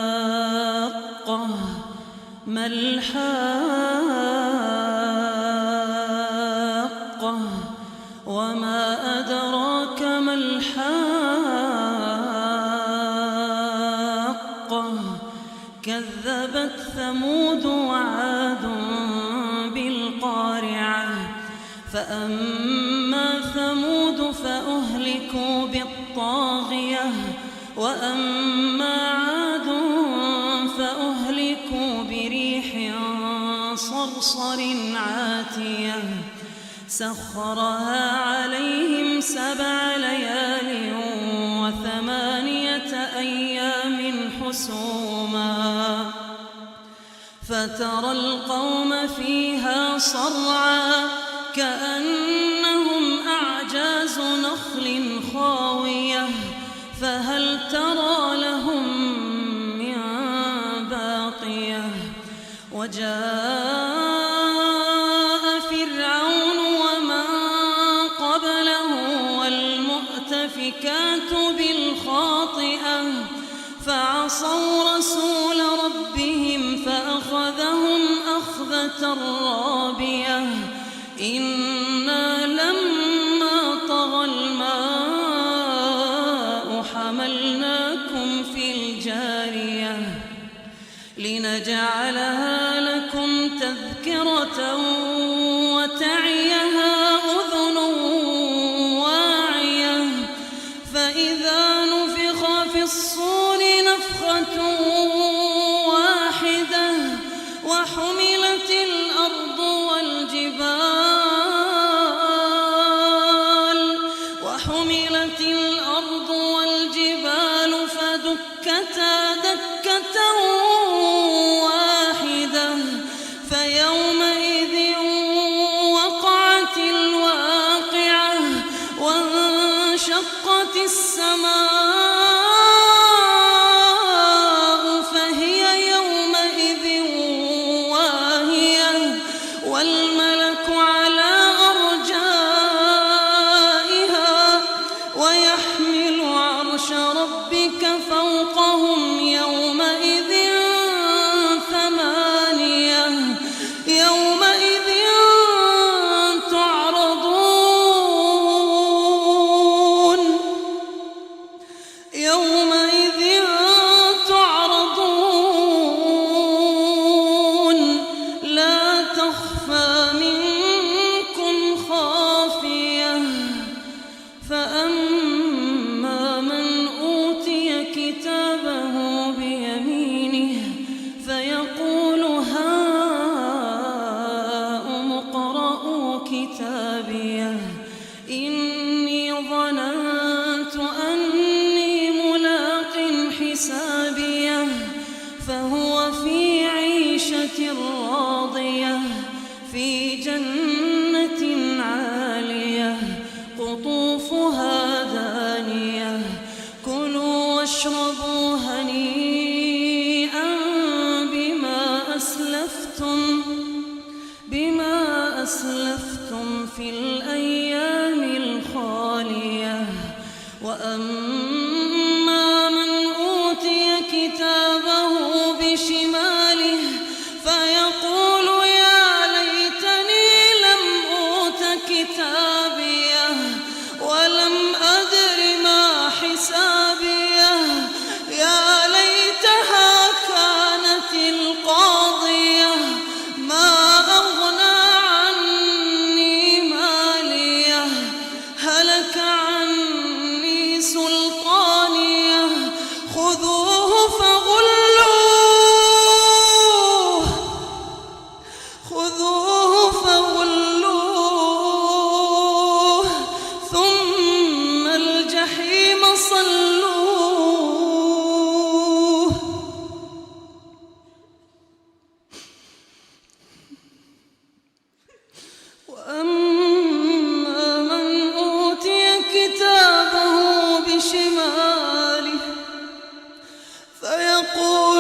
الحاقة ما الحاقة وما أدراك ما الحاقة كذبت ثمود وعاد بالقارعة فأما ثمود فأهلكوا بالطاغية وأما عاد فأهلكوا بريح صرصر عاتية سخرها عليهم 7 ليال و8 أيام حسوما فترى القوم فيها صرعا كأنهم أعجاز نخل خاوية فهل ترى لهم من باقية وجاء فرعون ومن قبله والمؤتفكات بالخاطئة فعصوا رسول ربهم فأخذهم أخذة رابية إنا لما طغى الماء حملناكم في الجارية لنجعلها لكم تذكرة وتعيها أذن واعية فإذا نفخ في الصور نفخة واحدة وحملت الأرض والجبال فدكتا دكة واحدة فيومئذ وقعت الواقعة وانشقت السماء فهي يومئذ واهية والملك على أرجائها ويحمل عرش ربك فوقهم يومئذ 8 يومئذ تعرضون لا تخفى منكم خافية فأما من أوتي كتابه بيمينه فيقول هاؤم اقرءوا كتابيه إني ظننت أني ملاق حسابيه فهو في عيشة راضية في جنة عالية قطوفها دانية كلوا واشربوا هنيئا بما أسلفتم في الأيام الخالية وأما من أوتي كتابه بشماله فيقول يا ليتني لم أوت كتابيه ولم أدر ما حسابيه يا ليتها كانت القاضية ما أغنى عني ماليه هلك عني سلطانيه خذوه فغلوه ثم الجحيم صلوه وأما من أوتي كتابه بشماله فيقول